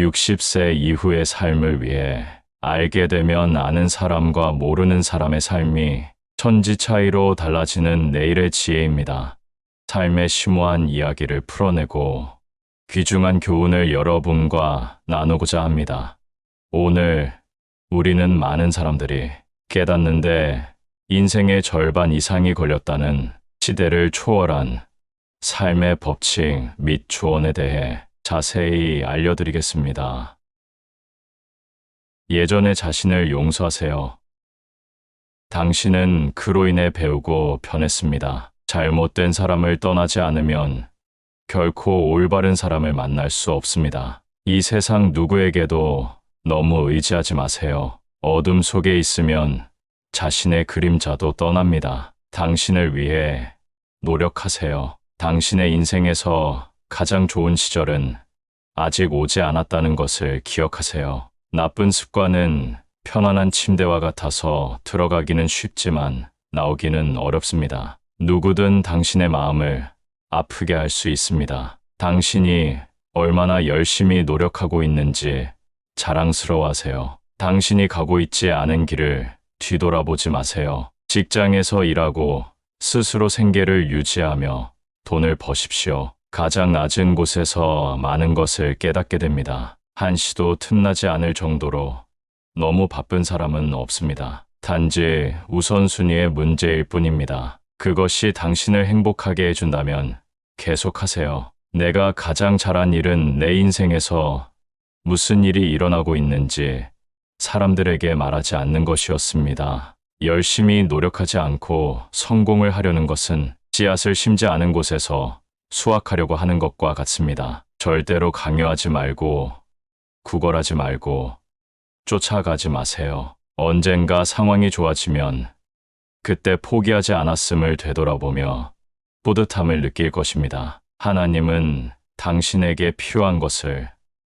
60세 이후의 삶을 위해 알게 되면 아는 사람과 모르는 사람의 삶이 천지 차이로 달라지는 내일의 지혜입니다. 삶의 심오한 이야기를 풀어내고 귀중한 교훈을 여러분과 나누고자 합니다. 오늘 우리는 많은 사람들이 깨닫는데 인생의 절반 이상이 걸렸다는 시대를 초월한 삶의 법칙 및 조언에 대해 자세히 알려드리겠습니다. 예전의 자신을 용서하세요. 당신은 그로 인해 배우고 변했습니다. 잘못된 사람을 떠나지 않으면 결코 올바른 사람을 만날 수 없습니다. 이 세상 누구에게도 너무 의지하지 마세요. 어둠 속에 있으면 자신의 그림자도 떠납니다. 당신을 위해 노력하세요. 당신의 인생에서 가장 좋은 시절은 아직 오지 않았다는 것을 기억하세요. 나쁜 습관은 편안한 침대와 같아서 들어가기는 쉽지만 나오기는 어렵습니다. 누구든 당신의 마음을 아프게 할 수 있습니다. 당신이 얼마나 열심히 노력하고 있는지 자랑스러워하세요. 당신이 가고 있지 않은 길을 뒤돌아보지 마세요. 직장에서 일하고 스스로 생계를 유지하며 돈을 버십시오. 가장 낮은 곳에서 많은 것을 깨닫게 됩니다. 한시도 틈나지 않을 정도로 너무 바쁜 사람은 없습니다. 단지 우선순위의 문제일 뿐입니다. 그것이 당신을 행복하게 해준다면 계속하세요. 내가 가장 잘한 일은 내 인생에서 무슨 일이 일어나고 있는지 사람들에게 말하지 않는 것이었습니다. 열심히 노력하지 않고 성공을 하려는 것은 씨앗을 심지 않은 곳에서 수확하려고 하는 것과 같습니다. 절대로 강요하지 말고 구걸하지 말고 쫓아가지 마세요. 언젠가 상황이 좋아지면 그때 포기하지 않았음을 되돌아보며 뿌듯함을 느낄 것입니다. 하나님은 당신에게 필요한 것을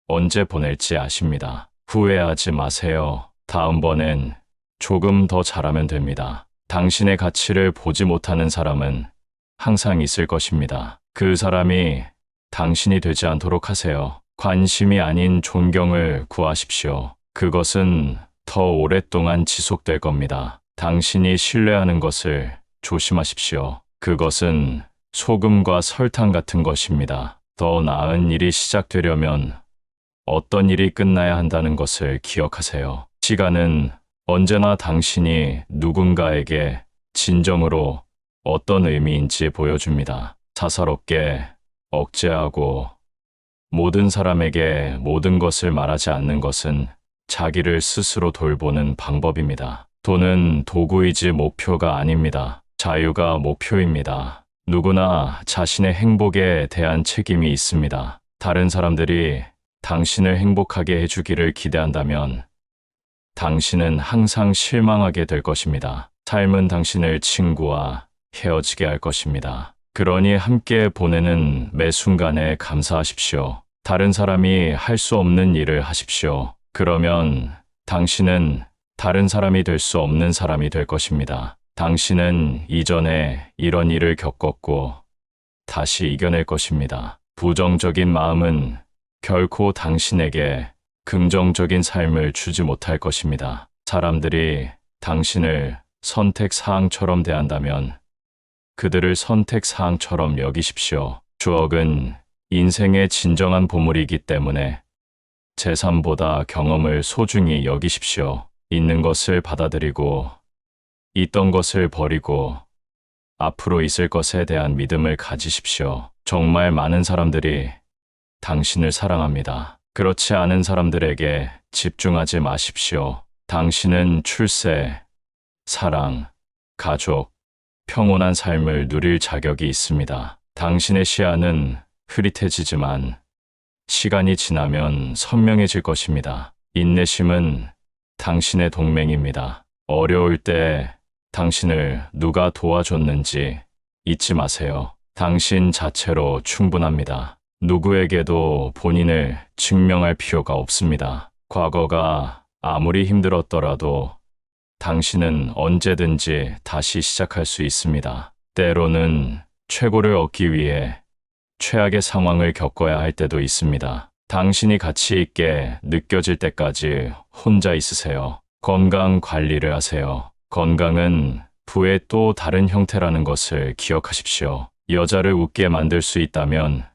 언제 보낼지 아십니다. 후회하지 마세요. 다음번엔 조금 더 잘하면 됩니다. 당신의 가치를 보지 못하는 사람은 항상 있을 것입니다. 그 사람이 당신이 되지 않도록 하세요. 관심이 아닌 존경을 구하십시오. 그것은 더 오랫동안 지속될 겁니다. 당신이 신뢰하는 것을 조심하십시오. 그것은 소금과 설탕 같은 것입니다. 더 나은 일이 시작되려면 어떤 일이 끝나야 한다는 것을 기억하세요. 시간은 언제나 당신이 누군가에게 진정으로 어떤 의미인지 보여줍니다. 사사롭게 억제하고 모든 사람에게 모든 것을 말하지 않는 것은 자기를 스스로 돌보는 방법입니다. 돈은 도구이지 목표가 아닙니다. 자유가 목표입니다. 누구나 자신의 행복에 대한 책임이 있습니다. 다른 사람들이 당신을 행복하게 해주기를 기대한다면 당신은 항상 실망하게 될 것입니다. 삶은 당신을 친구와 헤어지게 할 것입니다. 그러니 함께 보내는 매 순간에 감사하십시오. 다른 사람이 할 수 없는 일을 하십시오. 그러면 당신은 다른 사람이 될 수 없는 사람이 될 것입니다. 당신은 이전에 이런 일을 겪었고 다시 이겨낼 것입니다. 부정적인 마음은 결코 당신에게 긍정적인 삶을 주지 못할 것입니다. 사람들이 당신을 선택사항처럼 대한다면 그들을 선택사항처럼 여기십시오. 추억은 인생의 진정한 보물이기 때문에 재산보다 경험을 소중히 여기십시오. 있는 것을 받아들이고 있던 것을 버리고 앞으로 있을 것에 대한 믿음을 가지십시오. 정말 많은 사람들이 당신을 사랑합니다. 그렇지 않은 사람들에게 집중하지 마십시오. 당신은 출세, 사랑, 가족, 평온한 삶을 누릴 자격이 있습니다. 당신의 시야는 흐릿해지지만 시간이 지나면 선명해질 것입니다. 인내심은 당신의 동맹입니다. 어려울 때 당신을 누가 도와줬는지 잊지 마세요. 당신 자체로 충분합니다. 누구에게도 본인을 증명할 필요가 없습니다. 과거가 아무리 힘들었더라도 당신은 언제든지 다시 시작할 수 있습니다. 때로는 최고를 얻기 위해 최악의 상황을 겪어야 할 때도 있습니다. 당신이 가치 있게 느껴질 때까지 혼자 있으세요. 건강 관리를 하세요. 건강은 부의 또 다른 형태라는 것을 기억하십시오. 여자를 웃게 만들 수 있다면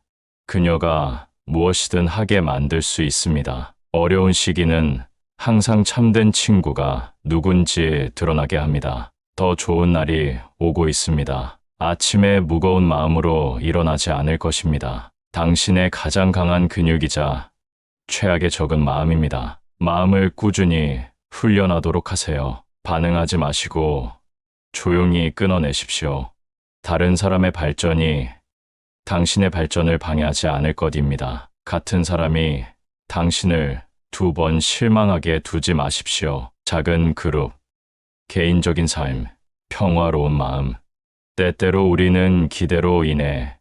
그녀가 무엇이든 하게 만들 수 있습니다. 어려운 시기는 항상 참된 친구가 누군지 드러나게 합니다. 더 좋은 날이 오고 있습니다. 아침에 무거운 마음으로 일어나지 않을 것입니다. 당신의 가장 강한 근육이자 최악의 적은 마음입니다. 마음을 꾸준히 훈련하도록 하세요. 반응하지 마시고 조용히 끊어내십시오. 다른 사람의 발전이 당신의 발전을 방해하지 않을 것입니다. 같은 사람이 당신을 2번 실망하게 두지 마십시오. 작은 그룹, 개인적인 삶, 평화로운 마음. 때때로 우리는 기대로 인해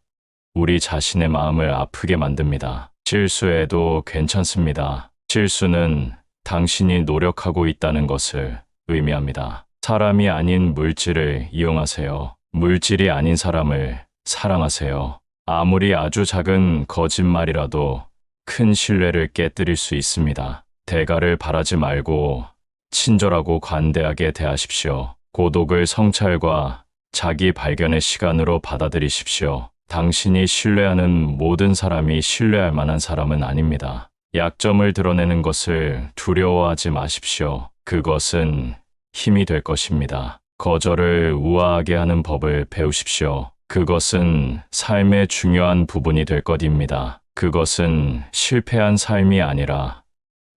우리 자신의 마음을 아프게 만듭니다. 실수해도 괜찮습니다. 실수는 당신이 노력하고 있다는 것을 의미합니다. 사람이 아닌 물질을 이용하세요. 물질이 아닌 사람을 사랑하세요. 아무리 아주 작은 거짓말이라도 큰 신뢰를 깨뜨릴 수 있습니다. 대가를 바라지 말고 친절하고 관대하게 대하십시오. 고독을 성찰과 자기 발견의 시간으로 받아들이십시오. 당신이 신뢰하는 모든 사람이 신뢰할 만한 사람은 아닙니다. 약점을 드러내는 것을 두려워하지 마십시오. 그것은 힘이 될 것입니다. 거절을 우아하게 하는 법을 배우십시오. 그것은 삶의 중요한 부분이 될 것입니다. 그것은 실패한 삶이 아니라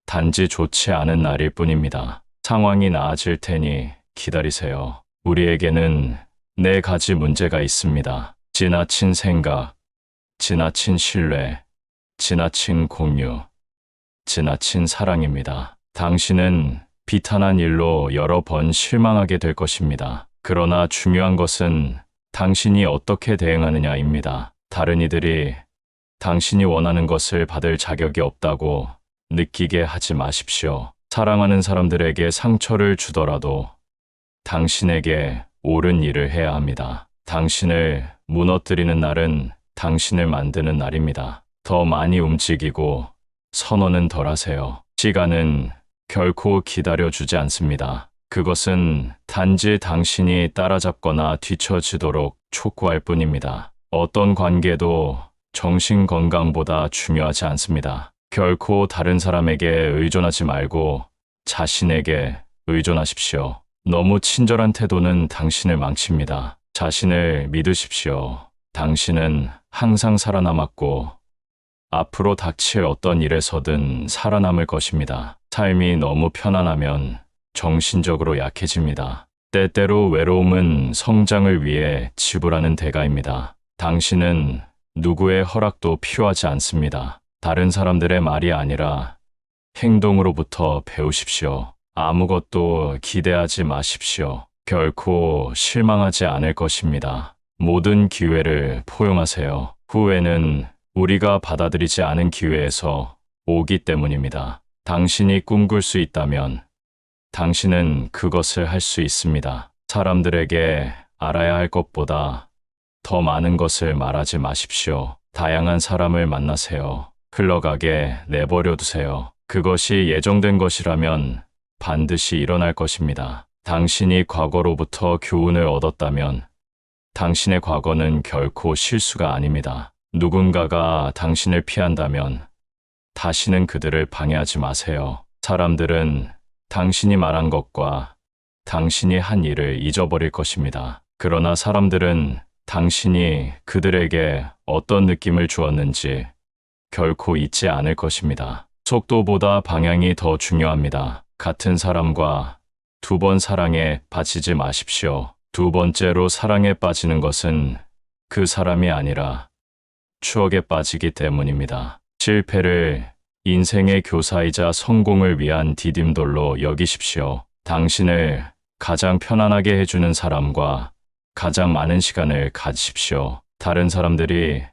단지 좋지 않은 날일 뿐입니다. 상황이 나아질 테니 기다리세요. 우리에게는 4가지 문제가 있습니다. 지나친 생각, 지나친 신뢰, 지나친 공유, 지나친 사랑입니다. 당신은 비탄한 일로 여러 번 실망하게 될 것입니다. 그러나 중요한 것은 당신이 어떻게 대응하느냐입니다. 다른 이들이 당신이 원하는 것을 받을 자격이 없다고 느끼게 하지 마십시오. 사랑하는 사람들에게 상처를 주더라도 당신에게 옳은 일을 해야 합니다. 당신을 무너뜨리는 날은 당신을 만드는 날입니다. 더 많이 움직이고 선언은 덜 하세요. 시간은 결코 기다려주지 않습니다. 그것은 단지 당신이 따라잡거나 뒤처지도록 촉구할 뿐입니다. 어떤 관계도 정신 건강보다 중요하지 않습니다. 결코 다른 사람에게 의존하지 말고 자신에게 의존하십시오. 너무 친절한 태도는 당신을 망칩니다. 자신을 믿으십시오. 당신은 항상 살아남았고 앞으로 닥칠 어떤 일에서든 살아남을 것입니다. 삶이 너무 편안하면 정신적으로 약해집니다. 때때로 외로움은 성장을 위해 지불하는 대가입니다. 당신은 누구의 허락도 필요하지 않습니다. 다른 사람들의 말이 아니라 행동으로부터 배우십시오. 아무것도 기대하지 마십시오. 결코 실망하지 않을 것입니다. 모든 기회를 포용하세요. 후회는 우리가 받아들이지 않은 기회에서 오기 때문입니다. 당신이 꿈꿀 수 있다면 당신은 그것을 할 수 있습니다. 사람들에게 알아야 할 것보다 더 많은 것을 말하지 마십시오. 다양한 사람을 만나세요. 흘러가게 내버려 두세요. 그것이 예정된 것이라면 반드시 일어날 것입니다. 당신이 과거로부터 교훈을 얻었다면 당신의 과거는 결코 실수가 아닙니다. 누군가가 당신을 피한다면 다시는 그들을 방해하지 마세요. 사람들은 당신이 말한 것과 당신이 한 일을 잊어버릴 것입니다. 그러나 사람들은 당신이 그들에게 어떤 느낌을 주었는지 결코 잊지 않을 것입니다. 속도보다 방향이 더 중요합니다. 같은 사람과 2번 사랑에 빠지지 마십시오. 2번째로 사랑에 빠지는 것은 그 사람이 아니라 추억에 빠지기 때문입니다. 실패를 인생의 교사이자 성공을 위한 디딤돌로 여기십시오. 당신을 가장 편안하게 해주는 사람과 가장 많은 시간을 가지십시오. 다른 사람들이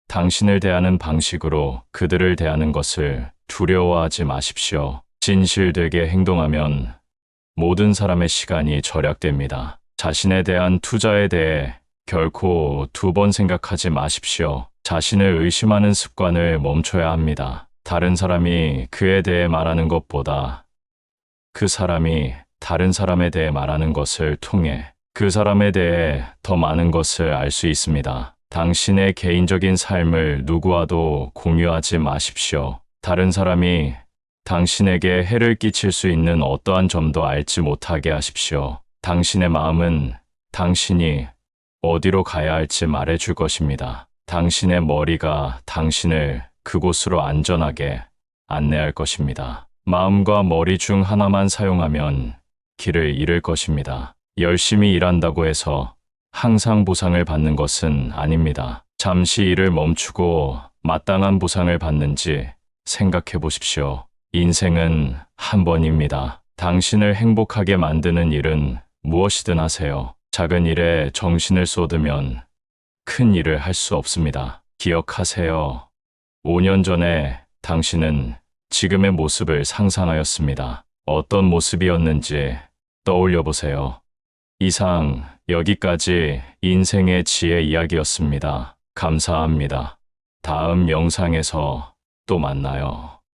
당신을 대하는 방식으로 그들을 대하는 것을 두려워하지 마십시오. 진실되게 행동하면 모든 사람의 시간이 절약됩니다. 자신에 대한 투자에 대해 결코 2번 생각하지 마십시오. 자신을 의심하는 습관을 멈춰야 합니다. 다른 사람이 그에 대해 말하는 것보다 그 사람이 다른 사람에 대해 말하는 것을 통해 그 사람에 대해 더 많은 것을 알 수 있습니다. 당신의 개인적인 삶을 누구와도 공유하지 마십시오. 다른 사람이 당신에게 해를 끼칠 수 있는 어떠한 점도 알지 못하게 하십시오. 당신의 마음은 당신이 어디로 가야 할지 말해줄 것입니다. 당신의 머리가 당신을 그곳으로 안전하게 안내할 것입니다. 마음과 머리 중 하나만 사용하면 길을 잃을 것입니다. 열심히 일한다고 해서 항상 보상을 받는 것은 아닙니다. 잠시 일을 멈추고 마땅한 보상을 받는지 생각해 보십시오. 인생은 한 번입니다. 당신을 행복하게 만드는 일은 무엇이든 하세요. 작은 일에 정신을 쏟으면 큰 일을 할 수 없습니다. 기억하세요. 5년 전에 당신은 지금의 모습을 상상하였습니다. 어떤 모습이었는지 떠올려 보세요. 이상 여기까지 인생의 지혜 이야기였습니다. 감사합니다. 다음 영상에서 또 만나요.